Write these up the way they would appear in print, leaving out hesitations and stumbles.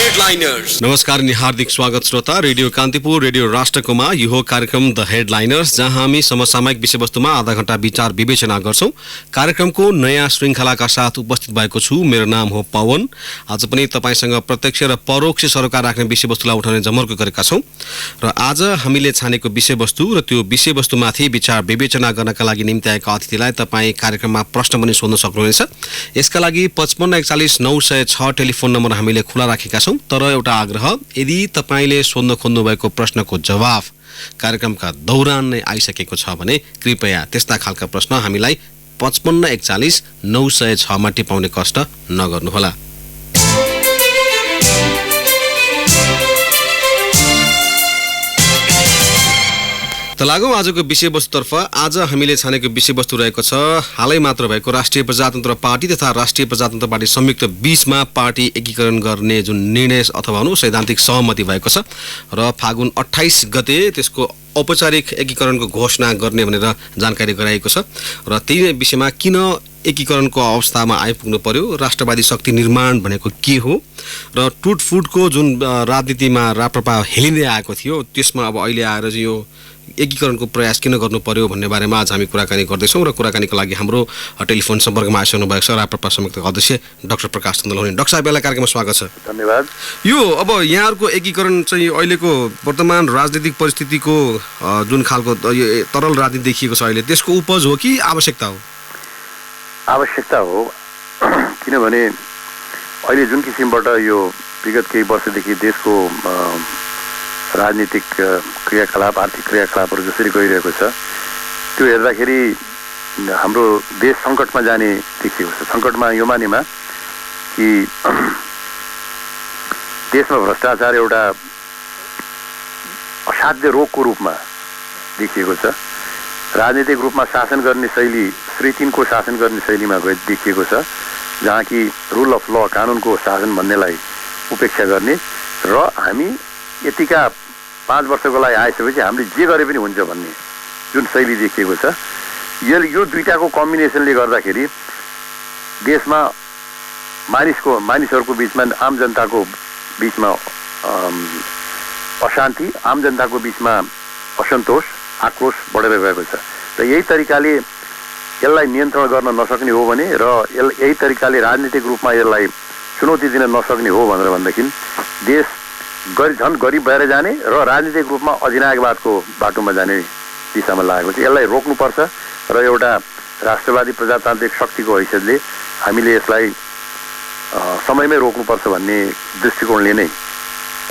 Headliners. नमस्कार अनि हार्दिक स्वागत श्रोता। रेडियो कान्तिपुर, रेडियो राष्ट्रकोमा यो हो कार्यक्रम द हेडलाइनर्स, जहाँ हामी समसामयिक विषयवस्तुमा आधा घण्टा विचार विवेचना गर्छौं। कार्यक्रमको नयाँ श्रृङ्खलाका साथ उपस्थित भएको छु। मेरो नाम हो पवन। आज पनि तपाईसँग प्रत्यक्ष र परोक्ष सरोकार राख्ने विषयवस्तुलाई उठाउने जमर्को गरेका छौं र आज हामीले छानेको विषयवस्तु र त्यो विषयवस्तुमाथि विचार विवेचना गर्नका लागि निम्ति आएका अतिथिलाई तपाईँ कार्यक्रममा प्रश्न पनि सोध्न सक्नुहुनेछ। यसका लागि 55 41 906 टेलिफोन नम्बर हामीले खुला राखेका छौं। तर एउटा आग्रह, यदि तपाईले सोध्न खोज्नु भएको प्रश्नको जवाफ कार्यक्रमका दौरान नै आइसकेको छ भने कृपया त्यस्ता खालका प्रश्न हामीलाई 55 41 906 मा टिपाउने कष्ट नगर्नुहोला। त लागौं आजको विषयवस्तुतर्फ। आज हामीले छानेको विषयवस्तु रहेको छ हालै मात्र भएको राष्ट्रिय प्रजातन्त्र पार्टी तथा राष्ट्रिय प्रजातन्त्र पार्टी संयुक्त बीचमा पार्टी एकीकरण गर्ने जुन निर्णय अथवा भनौं सैद्धान्तिक सहमति भएको छ र फागुन 28 गते त्यसको औपचारिक एकीकरणको घोषणा गर्ने भनेर जानकारी गराएको छ र त्यही विषयमा किन एकीकरणको अवस्थामा आइपुग्नु पर्यो, राष्ट्रवादी शक्ति निर्माण भनेको के हो र टुटफुटको जुन राजनीतिमा राप्रपा हेलिँदै आएको थियो त्यसमा अब अहिले आएर चाहिँ यो एकीकरणको प्रयास किन गर्नु पर्यो भन्ने बारेमा आज हामी कुराकानी गर्दैछौँ र कुराकानीको लागि हाम्रो टेलिफोन सम्पर्कमा आइसक्नु भएको छ राप्रपा संयुक्त अध्यक्ष डाक्टर प्रकाश चन्द्रलौनी। डाक्टर साहब, यहाँलाई कार्यक्रममा स्वागत छ। धन्यवाद। यो अब यहाँहरूको एकीकरण चाहिँ अहिलेको वर्तमान राजनीतिक परिस्थितिको जुन खालको तरल राजनीति देखिएको छ अहिले, त्यसको उपज हो कि आवश्यकता हो? आवश्यकता हो, किनभने अहिले जुन किसिमबाट यो विगत केही वर्षदेखि देशको राजनीतिक क्रियाकलाप, आर्थिक क्रियाकलापहरू जसरी गइरहेको छ त्यो हेर्दाखेरि हाम्रो देश सङ्कटमा जाने देखिएको छ। सङ्कटमा यो मानेमा कि देशमा भ्रष्टाचार एउटा असाध्य रोगको रूपमा देखिएको छ। राजनीतिक रूपमा शासन गर्ने शैली श्री 3 को शासन गर्ने शैलीमा देखिएको छ, जहाँ कि रुल अफ ल, कानुनको शासन भन्नेलाई उपेक्षा गर्ने र हामी यतिका 5 वर्षको लागि आइसकेपछि हामीले जे गरे पनि हुन्छ भन्ने जुन शैली देखिएको छ। यो दुईटाको कम्बिनेसनले गर्दाखेरि देशमा मानिसहरूको बिचमा, आम जनताको बिचमा अशान्ति, आम जनताको बिचमा असन्तोष, आक्रोश बढेर गएको छ र यही तरिकाले यसलाई नियन्त्रण गर्न नसक्ने हो भने र यही तरिकाले राजनीतिक रूपमा यसलाई चुनौती दिन नसक्ने हो भनेर भन्दाखेरि देश झन् गरिब भएर जाने र राजनीतिक रूपमा अधिनायकवादको बाटोमा जाने दिशामा लागेको छ। यसलाई रोक्नुपर्छ र एउटा राष्ट्रवादी प्रजातान्त्रिक शक्तिको हैसियतले हामीले यसलाई समयमै रोक्नुपर्छ भन्ने दृष्टिकोणले नै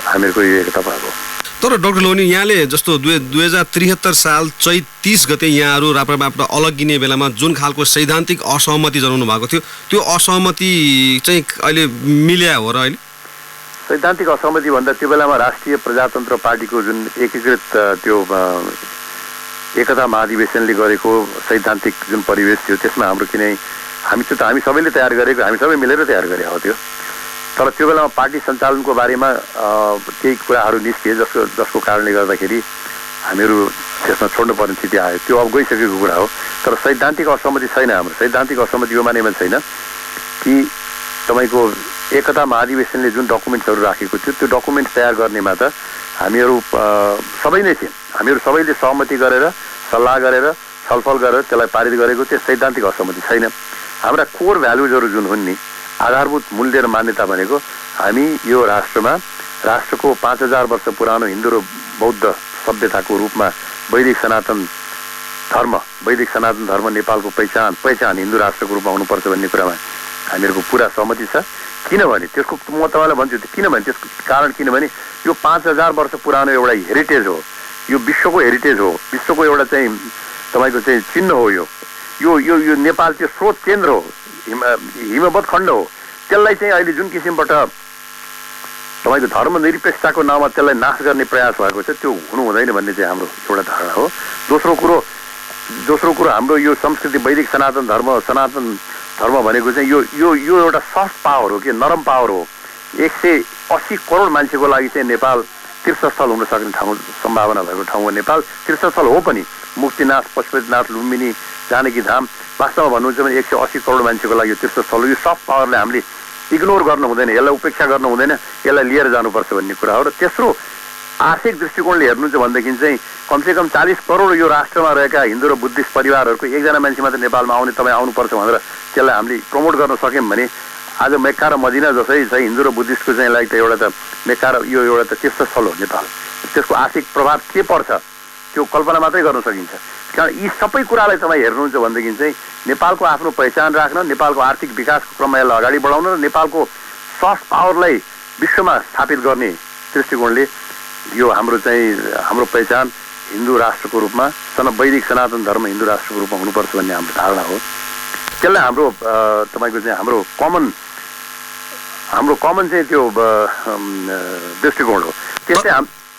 हामीहरूको यो एकता भएको। तर डाक्टर लोनी, यहाँले जस्तो 2073 साल चैत 30 गते यहाँहरू राप्रपाबाट अलगिने बेलामा जुन खालको सैद्धान्तिक असहमति जनाउनु भएको थियो, त्यो असहमति चाहिँ अहिले मिल्या हो र? अहिले सैद्धान्तिक असहमति भन्दा त्यो बेलामा राष्ट्रिय प्रजातन्त्र पार्टीको जुन एकीकृत त्यो एकता महाधिवेशनले गरेको सैद्धान्तिक जुन परिवेश थियो त्यसमा हाम्रो किन हामी सबैले तयार गरेको, हामी सबै मिलेर तयार गरे हो त्यो। तर त्यो बेलामा पार्टी सञ्चालनको बारेमा केही कुराहरू निस्किए जसको कारणले गर्दाखेरि हामीहरू त्यसमा छोड्नुपर्ने स्थिति आयो। त्यो अब गइसकेको कुरा हो। तर सैद्धान्तिक असहमति छैन हाम्रो। सैद्धान्तिक असहमति यो मानेमा छैन कि तपाईँको एकता महाधिवेशनले जुन डकुमेन्ट्सहरू राखेको थियो त्यो डकुमेन्ट्स तयार गर्नेमा त हामीहरू सबै नै थियौँ। हामीहरू सबैले सहमति गरेर, सल्लाह गरेर, छलफल गरेर त्यसलाई पारित गरेको त्यो सैद्धान्तिक असहमति छैन। हाम्रा कोर भ्यालुजहरू जुन हुन् नि, आधारभूत मूल्य र मान्यता भनेको हामी यो राष्ट्रमा राष्ट्रको 5000 वर्ष पुरानो हिन्दू र बौद्ध सभ्यताको रूपमा वैदिक सनातन धर्म नेपालको पहिचान हिन्दू राष्ट्रको रूपमा हुनुपर्छ भन्ने कुरामा हामीहरूको पुरा सहमति छ। किनभने त्यसको म तपाईँलाई भन्छु, किनभने त्यसको कारण किनभने यो 5000 वर्ष पुरानो एउटा हेरिटेज हो, यो विश्वको हेरिटेज हो, विश्वको एउटा चाहिँ तपाईँको चाहिँ चिन्ह हो। यो नेपाल चाहिँ स्रोत केन्द्र हो, हिमवत् खण्ड हो। त्यसलाई चाहिँ अहिले जुन किसिमबाट तपाईँको धर्मनिरपेक्षताको नाममा त्यसलाई नाश गर्ने प्रयास भएको छ त्यो हुनु हुँदैन भन्ने चाहिँ हाम्रो एउटा धारणा हो। दोस्रो कुरो हाम्रो यो संस्कृति वैदिक सनातन धर्म भनेको चाहिँ यो एउटा सफ्ट पावर हो कि नरम पावर हो। 180 करोड मान्छेको लागि चाहिँ नेपाल तीर्थस्थल हुन सक्ने ठाउँ, सम्भावना भएको ठाउँ हो नेपाल। तीर्थस्थल हो पनि, मुक्तिनाथ, पशुपतिनाथ, लुम्बिनी, जानकी धाम वास्तवमा भन्नुहुन्छ भने 180 करोड मान्छेको लागि यो तीर्थस्थल हो। यो सफ्ट पावरले हामीले इग्नोर गर्नु हुँदैन, यसलाई उपेक्षा गर्नु हुँदैन, यसलाई लिएर जानुपर्छ भन्ने कुरा हो। र तेस्रो आर्थिक दृष्टिकोणले हेर्नुहुन्छ भनेदेखि चाहिँ कमसेकम 40 करोड यो राष्ट्रमा रहेका हिन्दू र बुद्धिस्ट परिवारहरूको एकजना मान्छे मात्र नेपालमा आउने, तपाईँ आउनुपर्छ भनेर त्यसलाई हामीले प्रमोट गर्न सक्यौँ भने आज मेक्का र मदिना जसै चाहिँ हिन्दू र बुद्धिस्टको चाहिँ लागि त एउटा त मेक्का र यो एउटा त तीर्थस्थल हो नेपाल। त्यसको आर्थिक प्रभाव के पर्छ त्यो कल्पना मात्रै गर्न सकिन्छ। कारण यी सबै कुरालाई तपाईँ हेर्नुहुन्छ भनेदेखि चाहिँ नेपालको आफ्नो पहिचान राख्न, नेपालको आर्थिक विकासको क्रममा यसलाई अगाडि बढाउन र नेपालको सफ्ट पावरलाई विश्वमा स्थापित गर्ने दृष्टिकोणले यो हाम्रो पहिचान हिन्दू राष्ट्रको रूपमा वैदिक सनातन धर्म हिन्दू राष्ट्रको रूपमा हुनुपर्छ भन्ने हाम्रो धारणा हो। त्यसलाई हाम्रो तपाईँको चाहिँ हाम्रो कमन चाहिँ त्यो दृष्टिकोण हो। त्यसै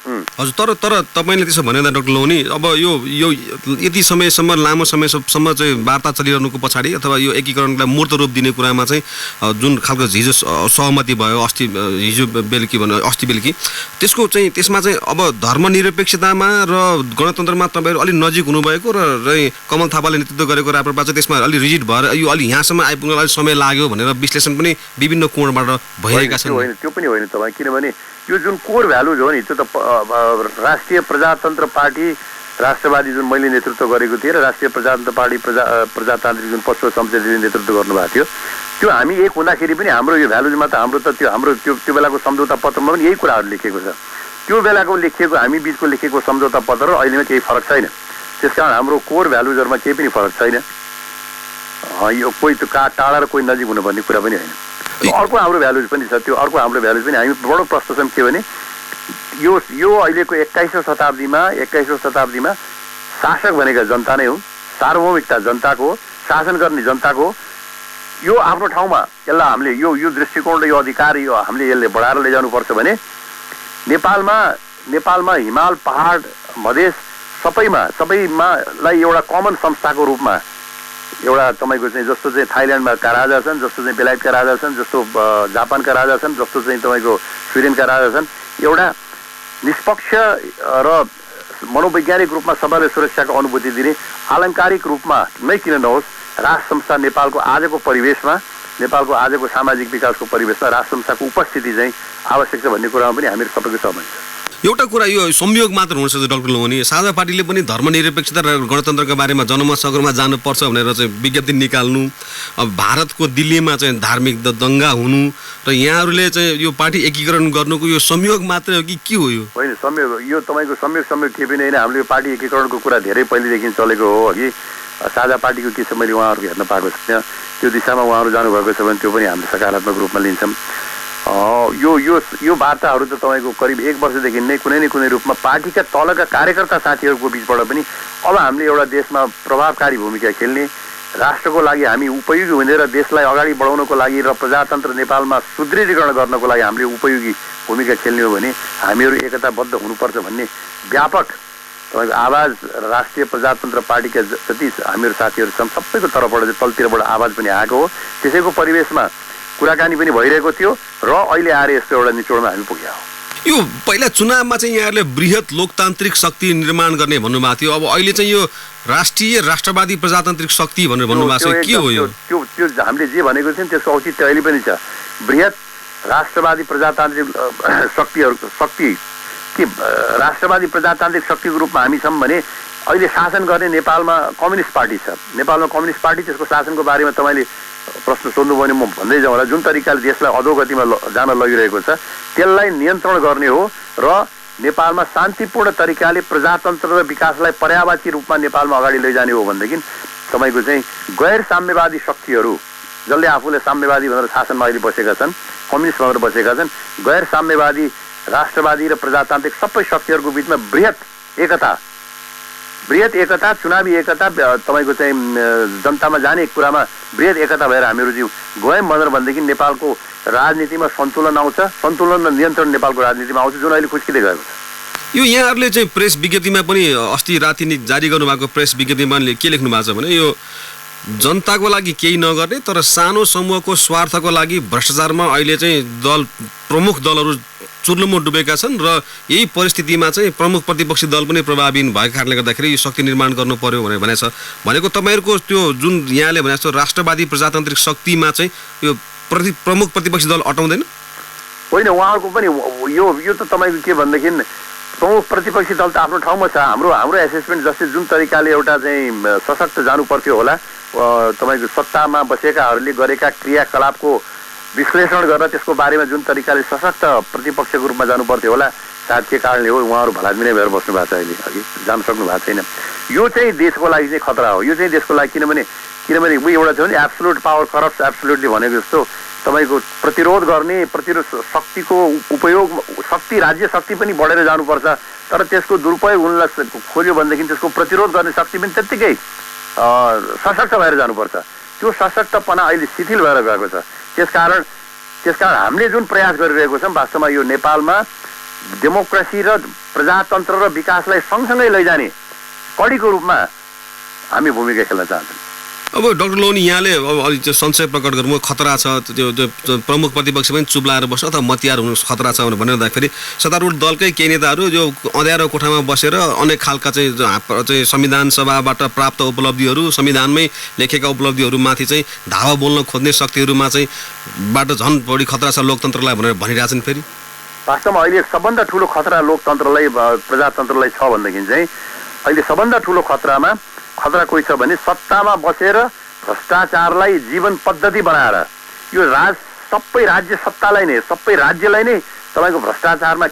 हजुर, तर तपाईँले त्यसो भने डाक्टर लोहनी, अब यो यति समयसम्म लामो समयसम्म चाहिँ वार्ता चलिरहनुको पछाडि अथवा यो एकीकरणलाई मूर्त रूप दिने कुरामा चाहिँ जुन खालको हिजो सहमति भयो अस्ति बेलुकी त्यसको चाहिँ त्यसमा चाहिँ अब धर्मनिरपेक्षतामा र गणतन्त्रमा तपाईँहरू अलिक नजिक हुनुभएको र कमल थापाले नेतृत्व गरेको राप्रपा चाहिँ त्यसमा अलिक रिजिड भएर यो अलि यहाँसम्म आइपुग्न अलिक समय लाग्यो भनेर विश्लेषण पनि विभिन्न कोणबाट भइरहेका छन्। होइन, त्यो पनि होइन तपाईँ, किनभने यो जुन कोर भ्यालुज हो नि त्यो त राष्ट्रिय प्रजातन्त्र पार्टी राष्ट्रवादी जुन मैले नेतृत्व गरेको थिएँ र राष्ट्रिय प्रजातन्त्र पार्टी प्रजातान्त्रिक जुन पशु शमशेरजीले नेतृत्व गर्नुभएको थियो त्यो हामी एक हुँदाखेरि पनि हाम्रो यो भ्यालुजमा त हाम्रो त्यो बेलाको सम्झौता पत्रमा पनि यही कुराहरू लेखिएको छ। त्यो बेलाको लेखिएको हामी बिचको लेखिएको सम्झौता पत्र र अहिलेमा केही फरक छैन। त्यसकारण हाम्रो कोर भ्यालुजहरूमा केही पनि फरक छैन। यो कोही टाढा र कोही नजिक हुनुपर्ने कुरा पनि होइन। अर्को हाम्रो भ्यालुज पनि छ, त्यो अर्को हाम्रो भ्यालुज पनि हामी बडो प्रश्न छौँ के भने यो अहिलेको 21औं शताब्दीमा शासक भनेका जनता नै हुन्, सार्वभौमिकता जनताको हो, शासन गर्ने जनताको हो। यो आफ्नो ठाउँमा यसलाई हामीले यो दृष्टिकोण र यो अधिकार यो हामीले यसले बढाएर लैजानुपर्छ भने नेपालमा हिमाल पहाड मधेस सबैमालाई एउटा कमन संस्थाको रूपमा एउटा तपाईँको चाहिँ जस्तो चाहिँ थाइल्यान्डमा का राजा छन्, जस्तो चाहिँ बेलायतका राजा छन्, जस्तो जापानका राजा छन्, जस्तो चाहिँ तपाईँको स्विडेनका राजा छन्, एउटा निष्पक्ष र मनोवैज्ञानिक रूपमा सबैलाई सुरक्षाको अनुभूति दिने आलङ्कारिक रूपमा नै किन नहोस् राष्ट्र संस्था नेपालको आजको परिवेशमा, नेपालको आजको सामाजिक विकासको परिवेशमा राष्ट्र संस्थाको उपस्थिति चाहिँ आवश्यक छ भन्ने कुरामा पनि हामीहरू सबैको सहमति छ। एउटा कुरा यो संयोग मात्र हुनसक्छ डाक्टर लोहनी, साझा पार्टीले पनि धर्मनिरपेक्षता र गणतन्त्रका बारेमा जनमत सगरमा जानुपर्छ भनेर चाहिँ विज्ञप्ति निकाल्नु, अब भारतको दिल्लीमा चाहिँ धार्मिक दङ्गा हुनु र यहाँहरूले चाहिँ यो पार्टी एकीकरण गर्नुको यो संयोग मात्रै हो कि के हो? यो होइन, संयोग यो तपाईँको संयोग के पनि होइन। हामीले यो पार्टी एकीकरणको कुरा धेरै पहिलेदेखि चलेको हो। अघि साझा पार्टीको के छ मैले उहाँहरूको हेर्न पाएको छैन, त्यो दिशामा उहाँहरू जानुभएको छ भने त्यो पनि हामीले सकारात्मक रूपमा लिन्छौँ। यो वार्ताहरू त तपाईँको करिब 1 वर्षदेखि नै कुनै न कुनै रूपमा पार्टीका तलका कार्यकर्ता साथीहरूको बिचबाट पनि अब हामीले एउटा देशमा प्रभावकारी भूमिका खेल्ने, राष्ट्रको लागि हामी उपयोगी हुने र देशलाई अगाडि बढाउनको लागि र प्रजातन्त्र नेपालमा सुदृढीकरण गर्नको लागि हामीले उपयोगी भूमिका खेल्ने हो भने हामीहरू एकताबद्ध हुनुपर्छ भन्ने व्यापक तपाईँको आवाज राष्ट्रिय प्रजातन्त्र पार्टीका जति हामीहरू साथीहरू छन् सबैको तर्फबाट तलतिरबाट आवाज पनि आएको हो। त्यसैको परिवेशमा कुराकानी पनि भइरहेको थियो र अहिले आएर यस्तो एउटा निचोडमा हामी पुग्यौँ। यो पहिला चुनावमा चाहिँ यहाँहरूले बृहत लोकतान्त्रिक शक्ति निर्माण गर्ने भन्नुभएको थियो, अब अहिले चाहिँ यो राष्ट्रिय राष्ट्रवादी प्रजातान्त्रिक शक्ति भनेर भन्नुभएको छ, के हो यो? त्यो हामीले जे भनेको थियौँ त्यसको औचित्य अहिले पनि छ। बृहत राष्ट्रवादी प्रजातान्त्रिक शक्ति के राष्ट्रवादी प्रजातान्त्रिक शक्तिको रूपमा हामी छौँ भने अहिले शासन गर्ने नेपालमा कम्युनिस्ट पार्टी छ। नेपालमा कम्युनिस्ट पार्टी, त्यसको शासनको बारेमा तपाईँले प्रश्न सोध्नु भने म भन्दै जाउँ होला। जुन तरिकाले देशलाई अधोगतिमा जान लगिरहेको छ त्यसलाई नियन्त्रण गर्ने हो र नेपालमा शान्तिपूर्ण तरिकाले प्रजातन्त्र र विकासलाई पर्यायवाची रूपमा नेपालमा अगाडि लैजाने हो भनेदेखि तपाईँको चाहिँ गैर साम्यवादी शक्तिहरू जसले आफूले साम्यवादी भनेर शासनमा अहिले बसेका छन्, कम्युनिस्ट भनेर बसेका छन्, गैर साम्यवादी राष्ट्रवादी र प्रजातान्त्रिक सबै शक्तिहरूको बिचमा बृहत एकता चुनावी एकता तपाईँको चाहिँ जनतामा जाने कुरामा बृहत एकता भएर हामीहरू गयौँ भनेर भनेदेखि नेपालको राजनीतिमा सन्तुलन आउँछ, सन्तुलन र नियन्त्रण नेपालको राजनीतिमा आउँछ, जुन अहिले खुस्किँदै गएको छ। यो यहाँहरूले चाहिँ प्रेस विज्ञप्तिमा पनि अस्ति राति नै जारी गर्नुभएको प्रेस विज्ञप्तिमा के लेख्नु भएको छ भने यो जनताको लागि केही नगर्ने तर सानो समूहको स्वार्थको लागि भ्रष्टाचारमा अहिले चाहिँ प्रमुख दलहरू चुर्लुमो डुबेका छन् र यही परिस्थितिमा चाहिँ प्रमुख प्रतिपक्षी दल पनि प्रभावित भएको कारणले गर्दाखेरि यो शक्ति निर्माण गर्नु पर्यो भनेको तपाईँहरूको त्यो जुन यहाँले भने जस्तो राष्ट्रवादी प्रजातान्त्रिक शक्तिमा चाहिँ यो प्रमुख प्रतिपक्षी दल अटाउँदैन? होइन, उहाँहरूको पनि यो त तपाईँको के भनेदेखि प्रमुख प्रतिपक्षी दल त आफ्नो ठाउँमा छ। हाम्रो एसेसमेन्ट जस्तै जुन तरिकाले एउटा चाहिँ सशक्त जानु पर्थ्यो होला, तपाईँको सत्तामा बसेकाहरूले गरेका क्रियाकलापको विश्लेषण गरेर त्यसको बारेमा जुन तरिकाले सशक्त प्रतिपक्षको रूपमा जानु पर्थ्यो होला, सायद के कारणले हो उहाँहरू भलादमी नै भएर बस्नु भएको छ, अहिले अघि जान सक्नु भएको छैन। यो चाहिँ देशको लागि चाहिँ खतरा हो। यो चाहिँ देशको लागि किनभने ऊ एउटा थियो नि एब्सोल्युट पावर करप्ट्स एब्सोल्युटली भनेको जस्तो तपाईँको प्रतिरोध गर्ने शक्तिको उपयोग, राज्य शक्ति पनि बढेर जानुपर्छ, तर त्यसको दुरुपयोग हुनलाई खोज्यो भनेदेखि त्यसको प्रतिरोध गर्ने शक्ति पनि त्यत्तिकै सशक्त भएर जानुपर्छ। त्यो सशक्तपना अहिले शिथिल भएर गएको छ। त्यसकारण हामीले जुन प्रयास गरिरहेको छौँ वास्तवमा यो नेपालमा डेमोक्रेसी र प्रजातन्त्र र विकासलाई सँगसँगै लैजाने कडीको रूपमा हामी भूमिका खेल्न चाहन्छौँ। अब डाक्टर लोनी, यहाँले अब अलि त्यो संशय प्रकट गर्नु खतरा छ, त्यो प्रमुख प्रतिपक्ष पनि चुप्लाएर बस्छ अथवा मतियार हुनु खतरा छ भनेर भन्दाखेरि सत्तारूढ दलकै केही नेताहरू जो अँध्यारो कोठामा बसेर अनेक खालका चाहिँ संविधान सभाबाट प्राप्त उपलब्धिहरू, संविधानमै लेखेका उपलब्धिहरूमाथि चाहिँ धावा बोल्न खोज्ने शक्तिहरूमा चाहिँ बाट झन् बढी खतरा छ लोकतन्त्रलाई भनेर भनिरहेछन्। फेरि वास्तवमा अहिले सबभन्दा ठुलो खतरा लोकतन्त्रलाई प्रजातन्त्रलाई छ भनेदेखि चाहिँ अहिले सबभन्दा ठुलो खतरा कोही छ भने सत्तामा बसेर भ्रष्टाचारलाई जीवन पद्धति बनाएर यो सबै राज्य सत्तालाई नै, सबै राज्यलाई नै तपाईँको भ्रष्टाचारमा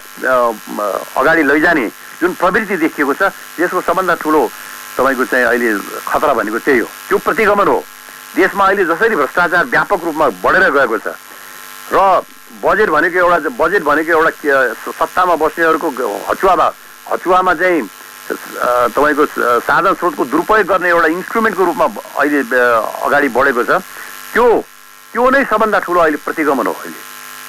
अगाडि लैजाने जुन प्रवृत्ति देखिएको छ, देशको सबभन्दा ठुलो तपाईँको चाहिँ अहिले खतरा भनेको त्यही हो। त्यो प्रतिगमन हो। देशमा अहिले जसरी भ्रष्टाचार व्यापक रूपमा बढेर गएको छ र बजेट भनेको एउटा सत्तामा बस्नेहरूको हचुवामा चाहिँ तपाईँको साधन स्रोतको दुरुपयोग गर्ने एउटा इन्स्ट्रुमेन्टको रूपमा अहिले अगाडि बढेको छ। त्यो नै सबभन्दा ठुलो अहिले प्रतिगमन हो। अहिले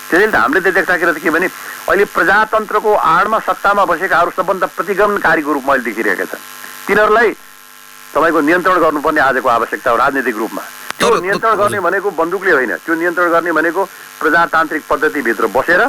त्यसैले त हामीले त देख्दाखेरि त के भने अहिले प्रजातन्त्रको आडमा सत्तामा बसेकाहरू सबभन्दा प्रतिगमनकारीको रूपमा अहिले देखिरहेका छन्। तिनीहरूलाई तपाईँको नियन्त्रण गर्नुपर्ने आजको आवश्यकता हो राजनीतिक रूपमा। त्यो नियन्त्रण गर्ने भनेको बन्दुकले होइन, त्यो नियन्त्रण गर्ने भनेको प्रजातान्त्रिक पद्धतिभित्र बसेर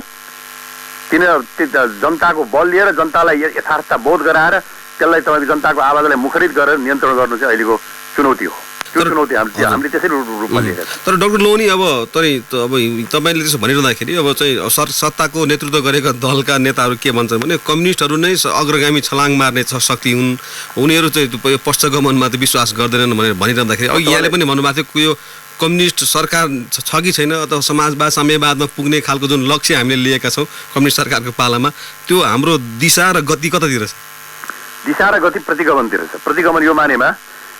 जनताको बल लिएर जनतालाई यथार्थता बोध गराएर त्यसलाई तपाईँको जनताको आवाजलाई मुखरित गरेर नियन्त्रण गर्नु चाहिँ अहिलेको चुनौती हो। त्यो चुनौती हामीले त्यसरी रूपमा लिएका छौँ। तर डाक्टर लोनी, अब तपाईँले त्यसो भनिरहँदाखेरि अब चाहिँ सत्ताको नेतृत्व गरेका दलका नेताहरू के भन्छन् भने कम्युनिस्टहरू नै अग्रगामी छलाङ मार्ने शक्ति हुन्, उनीहरू चाहिँ पश्चगमनमा त विश्वास गर्दैनन् भनेर भनिरहँदाखेरि अब यहाँले पनि भन्नुभएको थियो यो कम्युनिस्ट सरकार छ कि छैन अथवा समाजवाद साम्यवादमा पुग्ने खालको जुन लक्ष्य हामीले लिएका छौँ कम्युनिस्ट सरकारको पालामा, त्यो हाम्रो दिशा र गति कतातिर छ? दिशा र गति प्रतिगमनतिर छ। प्रतिगमन यो मानेमा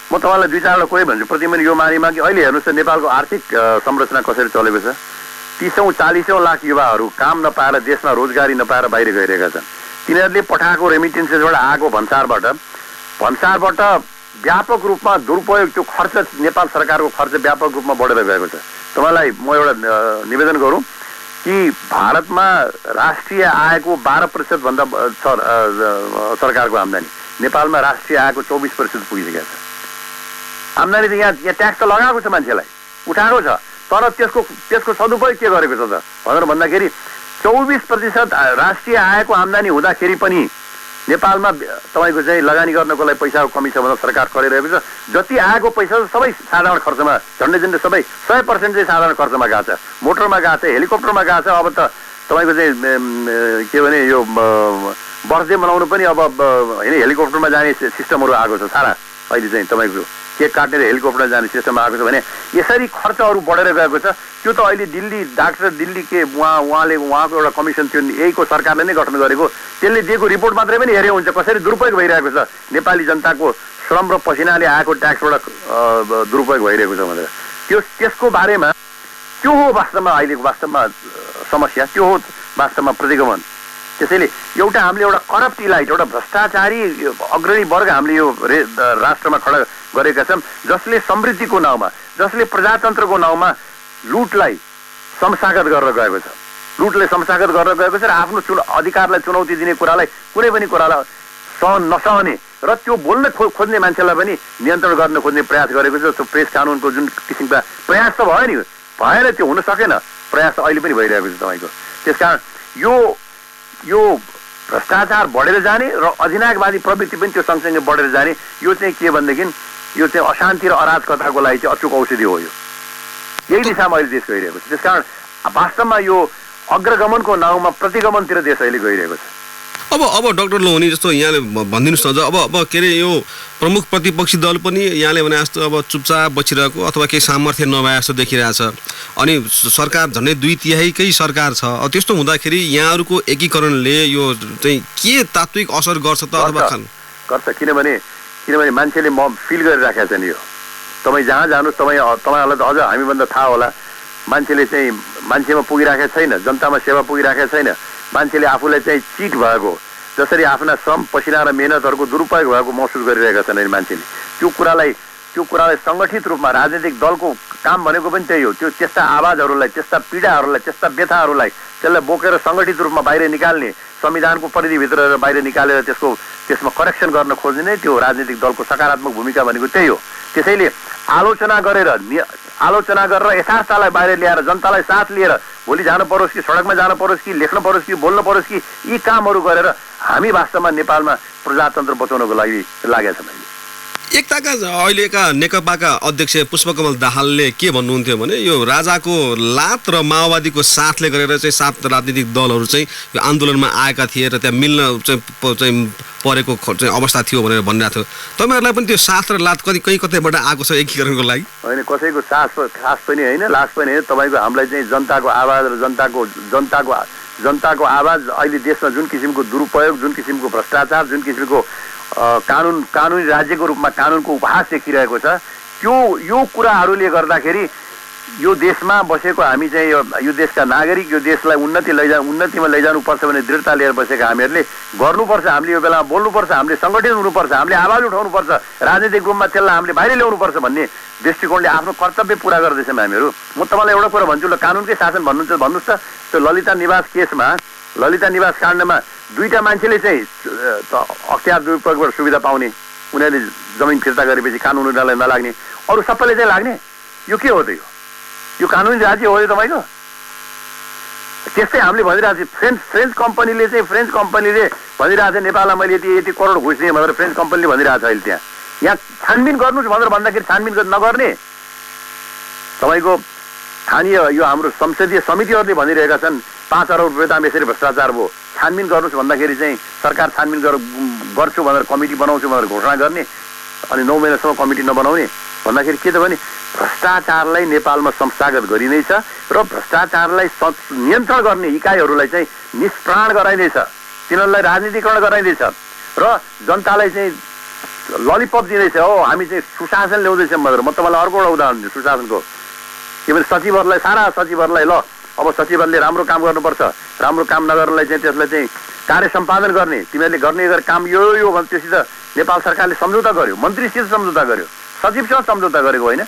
म तपाईँलाई दुई चारवटा कुरा भन्छु। प्रतिगमन यो मानेमा कि अहिले हेर्नुहोस् नेपालको आर्थिक संरचना कसरी चलेको छ। 30-40 लाख युवाहरू काम नपाएर देशमा रोजगारी नपाएर बाहिर गइरहेका छन्। तिनीहरूले पठाएको रेमिटेन्सेसबाट आएको भन्सारबाट व्यापक रूपमा दुरुपयोग, त्यो खर्च नेपाल सरकारको खर्च व्यापक रूपमा बढेर गएको छ। तपाईँलाई म एउटा निवेदन गरौँ कि भारतमा राष्ट्रिय आयको 12% भन्दा छ सरकारको आम्दानी, नेपालमा राष्ट्रिय आयको 24% पुगिसकेको छ। आम्दानी त यहाँ ट्याक्स त लगाएको छ, मान्छेलाई उठाएको छ, तर त्यसको सदुपयोग के गरेको छ त भनेर भन्दाखेरि 24% राष्ट्रिय आयको आम्दानी हुँदाखेरि पनि नेपालमा तपाईँको चाहिँ लगानी गर्नको लागि पैसाको कमी छ भनेर सरकार गरिरहेको छ। जति आएको पैसा सबै साधारण खर्चमा, झन्डै सबै 100% चाहिँ साधारण खर्चमा गएको छ, मोटरमा गएको छ, हेलिकप्टरमा गएको छ। अब त तपाईँको चाहिँ के भने यो बर्थडे मनाउनु पनि अब होइन हेलिकप्टरमा जाने सिस्टमहरू आएको छ सारा। अहिले चाहिँ तपाईँको केक काटेर हेलिकप्टरमा जाने सिस्टम आएको छ भने यसरी खर्चहरू बढेर गएको छ। त्यो त अहिले दिल्ली के उहाँले उहाँको एउटा कमिसन थियो, यहीको सरकारले नै गठन गरेको, त्यसले दिएको रिपोर्ट मात्रै पनि हेरे हुन्छ कसरी दुरुपयोग भइरहेको छ, नेपाली जनताको श्रम र पसिनाले आएको ट्याक्सबाट दुरुपयोग भइरहेको छ भनेर। त्यसको बारेमा त्यो हो वास्तवमा अहिलेको समस्या, त्यो हो वास्तवमा प्रतिगमन। त्यसैले हामीले एउटा करप्ट इलाइट, एउटा भ्रष्टाचारी अग्रणी वर्ग हामीले यो राष्ट्रमा खडा गरेका छौँ, जसले समृद्धिको नाउँमा, जसले प्रजातन्त्रको नाउँमा लुटलाई संस्थागत गरेर गएको छ, र आफ्नो अधिकारलाई चुनौती दिने कुरालाई, कुनै पनि कुरालाई नसहने र त्यो बोल्न खोज्ने मान्छेलाई पनि नियन्त्रण गर्न खोज्ने प्रयास गरेको छ। त्यो प्रेस कानुनको जुन किसिमका प्रयास त भयो नि, भएन, त्यो हुन सकेन, प्रयास त अहिले पनि भइरहेको छ तपाईँको। त्यसकारण यो भ्रष्टाचार बढेर जाने र अधिनायकवादी प्रवृत्ति पनि त्यो सँगसँगै बढेर जाने, यो चाहिँ के भनेदेखि यो चाहिँ अशान्ति र अराजकताको लागि चाहिँ अचुक औषधि हो। यो यही दिशामा अहिले देश गइरहेको छ। त्यसकारण वास्तवमा यो अग्रगमनको नाउँमा प्रतिगमनतिर देश अहिले गइरहेको छ। अब डाक्टर लोहनी जस्तो यहाँले भनिदिनुहोस् न, अब के अरे यो प्रमुख प्रतिपक्षी दल पनि यहाँले भने जस्तो अब चुपचाप बसिरहेको अथवा केही सामर्थ्य नभए जस्तो देखिरहेछ, अनि सरकार झन्डै 2/3 सरकार छ। अब त्यस्तो हुँदाखेरि यहाँहरूको एकीकरणले यो चाहिँ के तात्विक असर गर्छ त? अथवा गर्छ, किनभने मान्छेले फिल गरिराखेका छन्। यो तपाईँ जहाँ जानुहोस् तपाईँहरूलाई त अझ हामीभन्दा थाहा होला, मान्छेमा पुगिराखेको छैन, जनतामा सेवा पुगिराखेको छैन। मान्छेले आफूलाई चाहिँ चिट भएको, जसरी आफ्ना श्रम पसिना र मेहनतहरूको दुरुपयोग भएको महसुस गरिरहेका छन् अहिले मान्छेले। त्यो कुरालाई सङ्गठित रूपमा राजनीतिक दलको काम भनेको पनि त्यही हो। त्यस्ता आवाजहरूलाई, त्यस्ता पीडाहरूलाई, त्यस्ता व्यथाहरूलाई त्यसलाई बोकेर सङ्गठित रूपमा बाहिर निकाल्ने, संविधानको परिधिभित्र बाहिर निकालेर त्यसमा करेक्सन गर्न खोज्ने नै त्यो राजनीतिक दलको सकारात्मक भूमिका भनेको त्यही हो। त्यसैले आलोचना गरेर यथार्थलाई बाहिर ल्याएर जनतालाई साथ लिएर भोलि जानु परोस् कि सडकमा जानु परोस् कि लेख्न परोस् कि बोल्न परोस् कि यी कामहरू गरेर हामी वास्तवमा नेपालमा प्रजातन्त्र बचाउनको लागि लागेका छौँ। एकताका अहिलेका नेकपाका अध्यक्ष पुष्पकमल दाहालले के भन्नुहुन्थ्यो भने यो राजाको लात र माओवादीको साथले गरेर चाहिँ 7 राजनीतिक दलहरू चाहिँ यो आन्दोलनमा आएका थिए र त्यहाँ मिल्न चाहिँ परेको चाहिँ अवस्था थियो भनेर भनिरहेको थियो। तपाईँहरूलाई पनि त्यो साथ र लात कतैबाट आएको छ एकीकरणको लागि? होइन, कसैको खास पनि होइन, लास पनि होइन। तपाईँको हामीलाई चाहिँ जनताको आवाज र जनताको आवाज अहिले देशमा जुन किसिमको दुरुपयोग, जुन किसिमको भ्रष्टाचार, जुन किसिमको कानुनी राज्यको रूपमा कानुनको उपहास देखिरहेको छ, यो कुराहरूले गर्दाखेरि यो देशमा बसेको हामी चाहिँ यो देशका नागरिक, यो देशलाई उन्नतिमा लैजानुपर्छ भन्ने दृढता लिएर बसेका हामीहरूले गर्नुपर्छ। हामीले यो बेलामा बोल्नुपर्छ, हामीले सङ्गठित हुनुपर्छ, हामीले आवाज उठाउनुपर्छ, राजनीतिक रूपमा त्यसलाई हामीले बाहिर ल्याउनुपर्छ भन्ने दृष्टिकोणले आफ्नो कर्तव्य पुरा गर्दैछौँ हामीहरू। म तपाईँलाई एउटा कुरा भन्छु ल, कानुनकै शासन भन्नुहोस् त, त्यो ललिता निवास काण्डमा 2टा मान्छेले चाहिँ अख्तियार दुरुपयोगबाट सुविधा पाउने, उनीहरूले जमिन फिर्ता गरेपछि कानुन उनीहरूलाई नलाग्ने, अरू सबैले चाहिँ लाग्ने। यो के हो त? यो कानुनी राज्य हो यो तपाईँको? त्यस्तै हामीले भनिरहेको थियौँ, फ्रेन्च कम्पनीले भनिरहेको थियो नेपालमा मैले यति करोड घुस दिएँ भनेर फ्रेन्च कम्पनीले भनिरहेको छ अहिले। यहाँ छानबिन गर्नुहोस् भनेर भन्दाखेरि छानबिन नगर्ने तपाईँको स्थानीय यो हाम्रो संसदीय समितिहरूले भनिरहेका छन् 5 अरब रुपियाँ दाम यसरी भ्रष्टाचार भयो, छानबिन गर्नुहोस् भन्दाखेरि चाहिँ सरकार छानबिन गर्छु भनेर कमिटी बनाउँछु भनेर घोषणा गर्ने, अनि 9 महिनासम्म कमिटी नबनाउने भन्दाखेरि के त भने भ्रष्टाचारलाई नेपालमा संस्थागत गरिँदैछ र भ्रष्टाचारलाई नियन्त्रण गर्ने इकाइहरूलाई चाहिँ निष्प्राण गराइँदैछ, तिनीहरूलाई राजनीतिकरण गराइँदैछ र जनतालाई चाहिँ ललिपप दिँदैछ। हो हामी चाहिँ सुशासन ल्याउँदैछौँ भनेर। म तपाईँलाई अर्को एउटा उदाहरण दिन्छु सुशासनको। किनभने सारा सचिवहरूलाई ल अब सचिवहरूले राम्रो काम गर्नुपर्छ, राम्रो काम नगर्नलाई चाहिँ त्यसलाई चाहिँ कार्य सम्पादन गर्ने, तिमीहरूले गर्ने काम यो भने त्यससित नेपाल सरकारले सम्झौता गर्यो, मन्त्रीसित सम्झौता गर्यो, सचिवसँग सम्झौता गरेको होइन।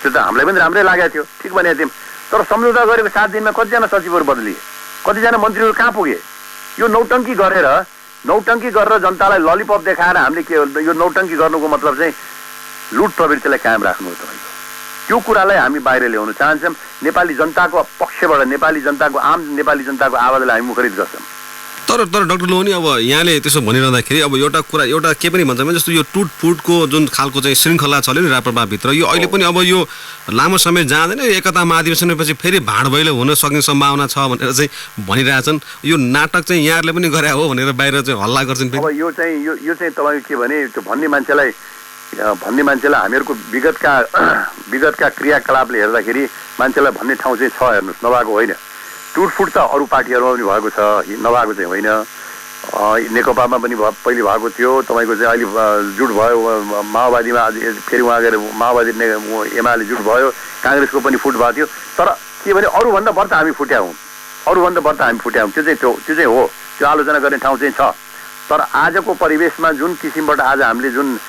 त्यो त हामीलाई पनि राम्रै लागेको थियो, ठिक भनेको थियौँ। तर सम्झौता गरेको 7 दिनमा कतिजना सचिवहरू बदलिए, कतिजना मन्त्रीहरू कहाँ पुगे? यो नौटङ्की गरेर जनतालाई ललिपप देखाएर हामीले यो नौटङ्की गर्नुको मतलब चाहिँ लुट प्रवृत्तिलाई कायम राख्नु हो तपाईँको। त्यो कुरालाई हामी बाहिर ल्याउन चाहन्छौँ। नेपाली जनताको पक्षबाट आम नेपाली जनताको आवाजलाई हामी मुखरित गर्छौँ। तर डाक्टर लोहनी, अब यहाँले त्यसो भनिरहँदाखेरि अब एउटा के पनि भन्छ भने जस्तो यो टुटफुटको जुन खालको चाहिँ श्रृङ्खला चल्यो नि राप्रपाभित्र, यो अहिले पनि अब यो लामो समय जाँदैन, एकता महाधिवेशनपछि फेरि भाँडभैलो हुन सक्ने सम्भावना छ भनेर चाहिँ भनिरहेछन्। यो नाटक चाहिँ यहाँहरूले पनि गरे हो भनेर बाहिर चाहिँ हल्ला गर्छन्। अब यो चाहिँ तपाईँको के भने त्यो भन्ने मान्छेलाई हामीहरूको विगतका क्रियाकलापले हेर्दाखेरि मान्छेलाई भन्ने ठाउँ चाहिँ छ, हेर्नुहोस्, नभएको होइन। टुटफुट त अरू पार्टीहरूमा पनि भएको छ, नभएको चाहिँ होइन। नेकपामा पनि पहिले भएको थियो, तपाईँको चाहिँ अहिले जुट भयो, माओवादीमा फेरि उहाँ गएर माओवादी एमाले जुट भयो, काङ्ग्रेसको पनि फुट भएको थियो। तर के भने अरूभन्दा बढ्ता हामी फुट्यौँ, त्यो चाहिँ हो, त्यो आलोचना गर्ने ठाउँ चाहिँ छ। तर आजको परिवेशमा जुन किसिमबाट आज हामीले जुन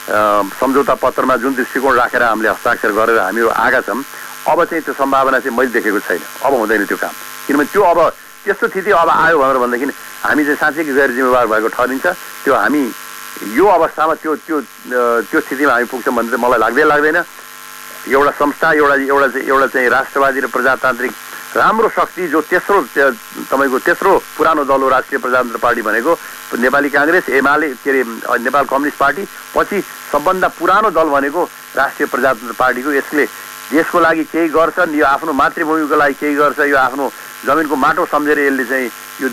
सम्झौता पत्रमा जुन दृष्टिकोण राखेर हामीले हस्ताक्षर गरेर हामीहरू आएका छौँ, अब चाहिँ त्यो सम्भावना चाहिँ मैले देखेको छैन, अब हुँदैन त्यो काम। किनभने त्यो अब त्यस्तो स्थिति अब आयो भनेर भनेदेखि हामी चाहिँ साँच्चै गैर जिम्मेवार भएको ठहरिन्छ। त्यो हामी यो अवस्थामा त्यो स्थितिमा हामी पुग्छौँ भन्ने चाहिँ मलाई लाग्दैन। एउटा संस्था, एउटा चाहिँ राष्ट्रवादी र प्रजातान्त्रिक राम्रो शक्ति जो तेस्रो पुरानो दल हो राष्ट्रिय प्रजातन्त्र पार्टी भनेको नेपाली काङ्ग्रेस, एमाले, के अरे नेपाल कम्युनिस्ट पार्टी, पछि सबभन्दा पुरानो दल भनेको राष्ट्रिय प्रजातन्त्र पार्टीको। यसले देशको लागि केही गर्छ, यो आफ्नो मातृभूमिको लागि केही गर्छ, यो आफ्नो जमिनको माटो सम्झेर यसले चाहिँ यो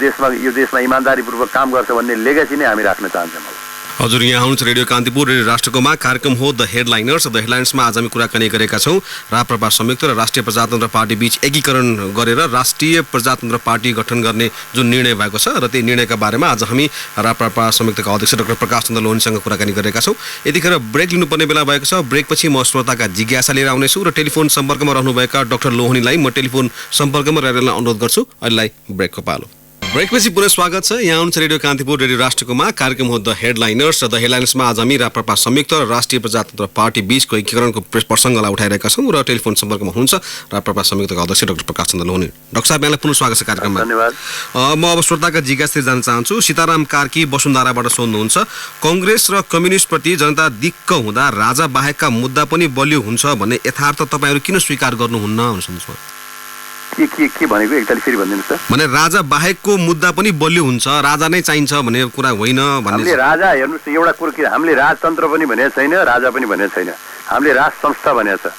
देशमा इमान्दारीपूर्वक काम गर्छ भन्ने लेगेसी नै हामी राख्न चाहन्छौँ। हजुर, यहाँ हुनुहुन्छ रेडियो कान्तिपुर रेडियो राष्ट्रकोमा कार्यक्रम हो द हेडलाइनर्स। द हेडलाइन्समा आज हामी कुराकानी गरेका छौँ राप्रपा संयुक्त र राष्ट्रिय प्रजातन्त्र पार्टी बीच एकीकरण गरेर राष्ट्रिय प्रजातन्त्र पार्टी गठन गर्ने जुन निर्णय भएको छ र त्यो निर्णयका बारेमा आज हामी राप्रपा संयुक्तका अध्यक्ष डाक्टर प्रकाश चन्द्र लोहनीसँग कुराकानी गरेका छौँ। यतिखेर ब्रेक लिनुपर्ने बेला भएको छ। ब्रेकपछि म श्रोताका जिज्ञासा लिएर आउनेछु र टेलिफोन सम्पर्कमा रहनुभएका डाक्टर लोहनीलाई म टेलिफोन सम्पर्कमा रहेर अनुरोध गर्छु। अहिलेलाई ब्रेकको पालो। ब्रेकपछि पुनः स्वागत छ। यहाँ हुनुहुन्छ रेडियो कान्तिपुर रेडियो राष्ट्रकोमा कार्यक्रम हो द हेडलाइनर्स र द हेडलाइन्समा आज हामी राप्रपा संयुक्त र राष्ट्रिय प्रजातन्त्र पार्टी बीचको एकीकरणको प्रसङ्गलाई उठाइरहेका छौँ र टेलिफोन सम्पर्कमा हुनुहुन्छ राप्रपा संयुक्तका अध्यक्ष डाक्टर प्रकाश चन्द्र लोहनी। डाक्टर साहब, यहाँलाई पुनः स्वागत छ कार्यक्रममा। धन्यवाद। म अब श्रोताका जिज्ञासा जान्न चाहन्छु। सीताराम कार्की वसुन्धराबाट सोध्नुहुन्छ, कङ्ग्रेस र कम्युनिस्टप्रति जनता दिक्क हुँदा राजा बाहेकका मुद्दा पनि बलियो हुन्छ भन्ने यथार्थ तपाईँहरू किन स्वीकार गर्नुहुन्न भनेर सोध्नुहुन्छ? के भनेको एकताली फेरि भनिदिनुहोस् त। भने राजा बाहेकको मुद्दा पनि बलियो हुन्छ, राजा नै चाहिन्छ भन्ने कुरा होइन भन्ने। हामीले राजा हेर्नुहोस्, एउटा कुरो के, हामीले राजतन्त्र पनि भनेको छैन, राजा पनि भनेको छैन, हामीले राज संस्था भनेको छ।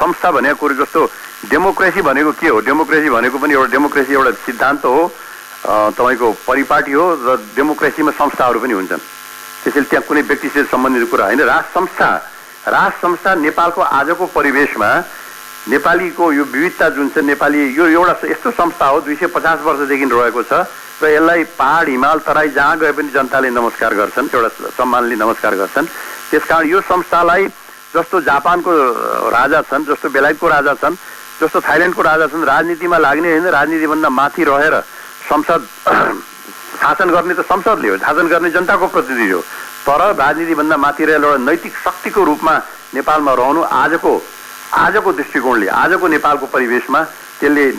संस्था भनेको कुरो जस्तो डेमोक्रेसी भनेको के हो? डेमोक्रेसी भनेको पनि एउटा डेमोक्रेसी एउटा सिद्धान्त हो, तपाईँको परिपाटी हो र डेमोक्रेसीमा संस्थाहरू पनि हुन्छन्। त्यसैले त्यहाँ कुनै व्यक्तिसित सम्बन्धित कुरा होइन। राज संस्था नेपालको आजको परिवेशमा नेपालीको यो विविधता जुन छ, नेपाली यो एउटा यस्तो संस्था हो 250 वर्षदेखि रहेको छ र यसलाई पहाड हिमाल तराई जहाँ गए पनि जनताले नमस्कार गर्छन्, एउटा सम्मानले नमस्कार गर्छन्। त्यसकारण यो संस्थालाई जस्तो जापानको राजा छन्, जस्तो बेलायतको राजा छन्, जस्तो थाइल्यान्डको राजा छन्, राजनीतिमा लाग्ने होइन, राजनीतिभन्दा माथि रहेर संसद शासन गर्ने त संसदले हो, शासन गर्ने जनताको प्रतिनिधि हो, तर राजनीतिभन्दा माथि रहेर एउटा नैतिक शक्तिको रूपमा नेपालमा रहनु आजको दृष्टिकोणले, आजको नेपालको परिवेशमा त्यसले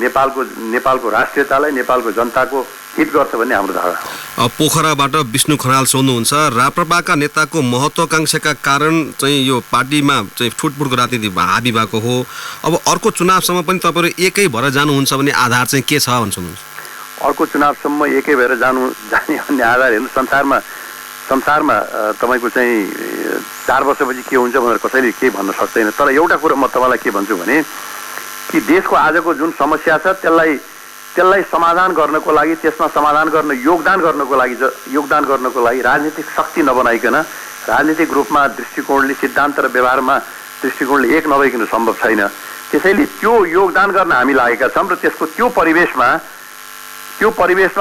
नेपालको राष्ट्रियतालाई, नेपालको जनताको हित गर्छ भन्ने हाम्रो धारणा हो। पोखराबाट विष्णु खनाल सोध्नुहुन्छ, राप्रपाका नेताको महत्त्वाकांक्षाका कारण चाहिँ यो पार्टीमा चाहिँ ठुटपुटको राजनीति हाबी भएको हो। अब अर्को चुनावसम्म पनि तपाईँहरू एकै भएर जानुहुन्छ भन्ने आधार चाहिँ के छ भन्छ? अर्को चुनावसम्म एकै भएर जाने भन्ने आधार हेर्नु, संसारमा तपाईँको चाहिँ 4 वर्षपछि के हुन्छ भनेर कसैले केही भन्न सक्दैन। तर एउटा कुरो म तपाईँलाई के भन्छु भने कि देशको आजको जुन समस्या छ त्यसलाई समाधान गर्नको लागि, त्यसमा समाधान गर्न योगदान गर्नको लागि राजनीतिक शक्ति नबनाइकन राजनीतिक रूपमा दृष्टिकोणले, सिद्धान्त र व्यवहारमा दृष्टिकोणले एक नभइकन सम्भव छैन। त्यसैले त्यो योगदान गर्न हामी लागेका छौँ र त्यो परिवेशमा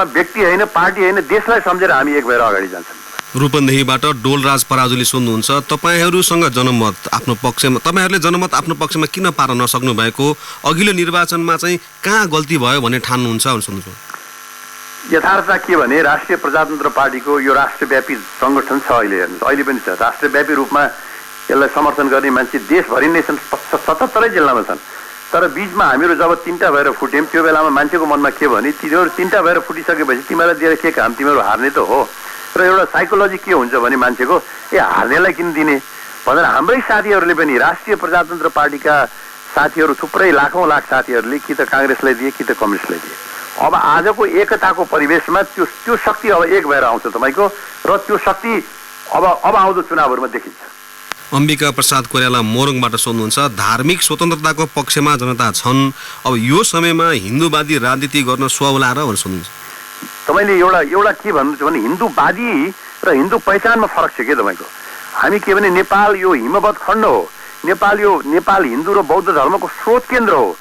व्यक्ति होइन, पार्टी होइन, देशलाई सम्झेर हामी एक भएर अगाडि जान्छौँ। रूपन्देहीबाट डोलराज पराजुली सोध्नुहुन्छ, तपाईँहरूले जनमत आफ्नो पक्षमा किन पार्न नसक्नु भएको, अघिल्लो निर्वाचनमा चाहिँ कहाँ गल्ती भयो भन्ने ठान्नुहुन्छ भनेर सोध्नुहुन्छ? यथार्थ के भने राष्ट्रिय प्रजातन्त्र पार्टीको यो राष्ट्रव्यापी सङ्गठन छ, अहिले पनि छ, राष्ट्रव्यापी रूपमा यसलाई समर्थन गर्ने मान्छे देशभरि नै छन्, 77 जिल्लामा छन्। तर बिचमा हामीहरू जब 3टा भएर फुट्यौँ त्यो बेलामा मान्छेको मनमा के भने तिनीहरू 3टा भएर फुटिसकेपछि तिमीलाई दिएर के काम, तिमीहरू हार्ने त हो। र एउटा साइकोलोजी के हुन्छ भने मान्छेको हार्नेलाई किन दिने भनेर हाम्रै साथीहरूले पनि राष्ट्रिय प्रजातन्त्र पार्टीका साथीहरू थुप्रै लाखौँ लाख साथीहरूले कि त काङ्ग्रेसलाई दिए कि त कम्युनिस्टलाई दिए। अब आजको एकताको परिवेशमा त्यो शक्ति अब एक भएर आउँछ तपाईँको, र त्यो शक्ति अब आउँदो चुनावहरूमा देखिन्छ। अम्बिका प्रसाद कोइराला मोरङबाट सोध्नुहुन्छ, धार्मिक स्वतन्त्रताको पक्षमा जनता छन्, अब यो समयमा हिन्दूवादी राजनीति गर्न सुहाउला र भनेर सोध्नुहुन्छ? तपाईँले एउटा के भन्नुहुन्छ भने हिन्दूवादी र हिन्दू पहिचानमा फरक छ के तपाईँको? हामी के भने नेपाल यो हिमवत् खण्ड हो, नेपाल हिन्दू र बौद्ध धर्मको स्रोत केन्द्र हो।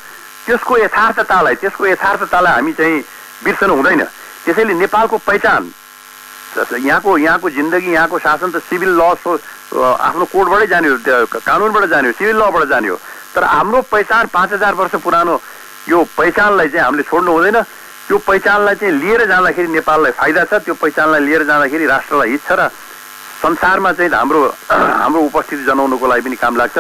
त्यसको यथार्थतालाई हामी चाहिँ बिर्सनु हुँदैन। त्यसैले नेपालको पहिचान, यहाँको जिन्दगी, यहाँको शासन त सिभिल ल आफ्नो कोडबाटै जाने हो, कानुनबाट जाने हो, सिभिल लबाट जाने हो। तर हाम्रो पहिचान 5000 वर्ष पुरानो यो पहिचानलाई चाहिँ हामीले छोड्नु हुँदैन। त्यो पहिचानलाई चाहिँ लिएर जाँदाखेरि नेपाललाई फाइदा छ, त्यो पहिचानलाई लिएर जाँदाखेरि राष्ट्रलाई हित छ र संसारमा चाहिँ हाम्रो उपस्थिति जनाउनको लागि पनि काम लाग्छ।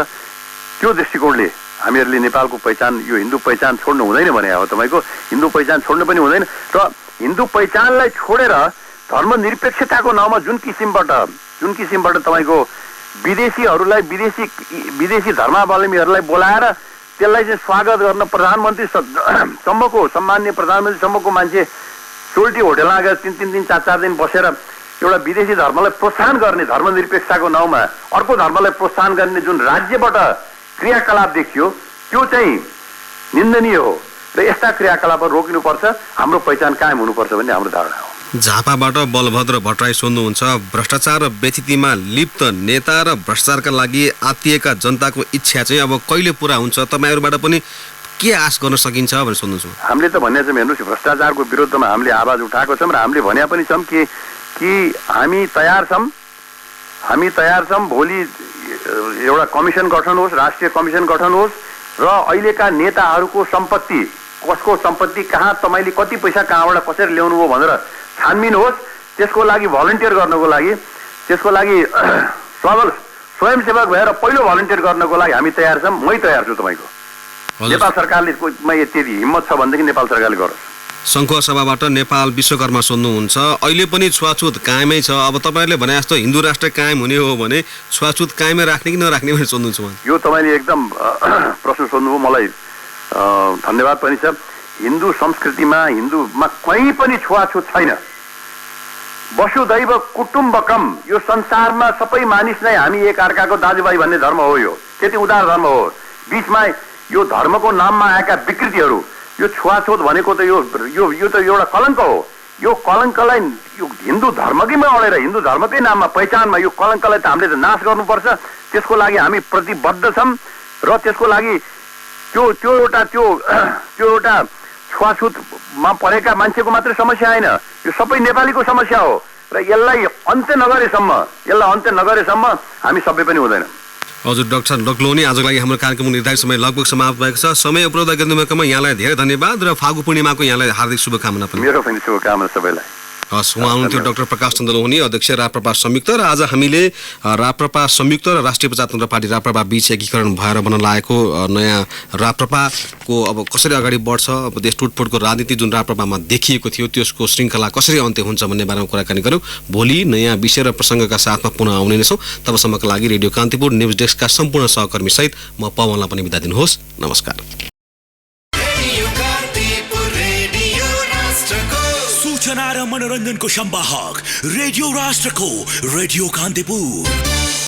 त्यो दृष्टिकोणले हामीहरूले नेपालको पहिचान, यो हिन्दू पहिचान छोड्नु हुँदैन भने हो तपाईँको। हिन्दू पहिचान छोड्नु पनि हुँदैन र हिन्दू पहिचानलाई छोडेर धर्मनिरपेक्षताको नाउँमा जुन किसिमबाट तपाईँको विदेशी धर्मावलम्बीहरूलाई बोलाएर त्यसलाई चाहिँ स्वागत गर्न प्रधानमन्त्री सम्मको, सम्मान्य प्रधानमन्त्री सम्मको मान्छे चोल्टी होटलमा गएर 3 दिन 4 दिन बसेर एउटा विदेशी धर्मलाई प्रोत्साहन गर्ने, धर्मनिरपेक्षताको नाउँमा अर्को धर्मलाई प्रोत्साहन गर्ने जुन राज्यबाट क्रियाकलाप देखियो, त्यो चाहिँ निन्दनीय हो र यस्ता क्रियाकलापहरू रोकिनुपर्छ, हाम्रो पहिचान कायम हुनुपर्छ भन्ने हाम्रो धारणा हो। झापाबाट बलभद्र भट्टराई सोध्नुहुन्छ, भ्रष्टाचार र व्यथितिमा लिप्त नेता र भ्रष्टाचारका लागि आत्तिएका जनताको इच्छा चाहिँ अब कहिले पुरा हुन्छ, तपाईँहरूबाट पनि के आश गर्न सकिन्छ भनेर सोध्नुहुन्छ? हामीले त भन्ने छौँ, हेर्नुहोस्, भ्रष्टाचारको विरुद्धमा हामीले आवाज उठाएको छौँ र हामीले भने पनि छौँ कि हामी तयार छौँ भोलि एउटा कमिसन गठन होस्, राष्ट्रिय कमिसन गठन होस् र अहिलेका नेताहरूको सम्पत्ति, कसको सम्पत्ति कहाँ, तपाईँले कति पैसा कहाँबाट कसरी ल्याउनु हो भनेर छानबिन होस्। त्यसको लागि भलन्टियर गर्नको लागि, त्यसको लागि स्वयंसेवक भएर पहिलो भलन्टियर गर्नको लागि हामी तयार छौँ। मै तयार छु। तपाईँको नेपाल सरकारले त्यति हिम्मत छ भनेदेखि नेपाल सरकारले गरोस्। सङ्खुवा सभाबाट नेपाल विश्वकर्मा सोध्नुहुन्छ, अहिले पनि छुवाछुत कायमै छ, अब तपाईँहरूले भने जस्तो हिन्दू राष्ट्र कायम हुने हो भने छुवाछुत कायमै राख्ने कि नराख्ने भनेर सोध्नुहुन्छ? यो तपाईँले एकदम प्रश्न सोध्नुभयो, मलाई धन्यवाद पनि छ। हिन्दू संस्कृतिमा, हिन्दूमा कहीँ पनि छुवाछुत छैन। वसुधैव कुटुम्बकम, यो संसारमा सबै मानिस नै हामी एक अर्काको दाजुभाइ भन्ने धर्म हो। यो त्यति उदार धर्म हो। बिचमा यो धर्मको नाममा आएका विकृतिहरू, यो छुवाछुत भनेको त यो त एउटा कलङ्क हो। यो कलङ्कलाई यो हिन्दू धर्मकैमा अडेर, हिन्दू धर्मकै नाममा, पहिचानमा यो कलङ्कलाई त हामीले त नाश गर्नुपर्छ। त्यसको लागि हामी प्रतिबद्ध छौँ र त्यसको लागि त्यो एउटा छुवाछुतमा परेका मान्छेको मात्रै समस्या होइन, यो सबै नेपालीको समस्या हो र यसलाई अन्त्य नगरेसम्म हामी सबै पनि हुँदैन। हजुर, डाक्टर लक्लोनी, आजको लागि हाम्रो कार्यक्रमको निर्धारित समय लगभग समाप्त भएको छ। समय उपलब्ध गरिदिनुभएकोमा यहाँलाई धेरै धन्यवाद र फागु पूर्णिमाको यहाँलाई हार्दिक शुभकामना पनि। मेरो पनि शुभकामना सबैलाई। हस्, उहाँ हुनुहुन्थ्यो डाक्टर प्रकाश चन्द्र लोहनी, अध्यक्ष राप्रपा संयुक्त। र आज हामीले राप्रपा संयुक्त र राष्ट्रिय प्रजातन्त्र पार्टी राप्रपा बीच एकीकरण भएर बन्न लागेको नयाँ राप्रपाको अब कसरी अगाडि बढ्छ, अब देश टुटफुटको राजनीति जुन राप्रपामा देखिएको थियो त्यसको श्रृङ्खला कसरी अन्त्य हुन्छ भन्ने बारेमा कुराकानी गऱ्यौँ। भोलि नयाँ विषय र प्रसङ्गका साथमा पुनः आउने नै छौँ। तबसम्मका लागि रेडियो कान्तिपुर न्युज डेस्कका सम्पूर्ण सहकर्मीसहित म पवनलाई पनि बिदा दिनुहोस्। नमस्कार। सूचना र मनोरञ्जनको संवाहक रेडियो राष्ट्रको रेडियो कान्तिपुर।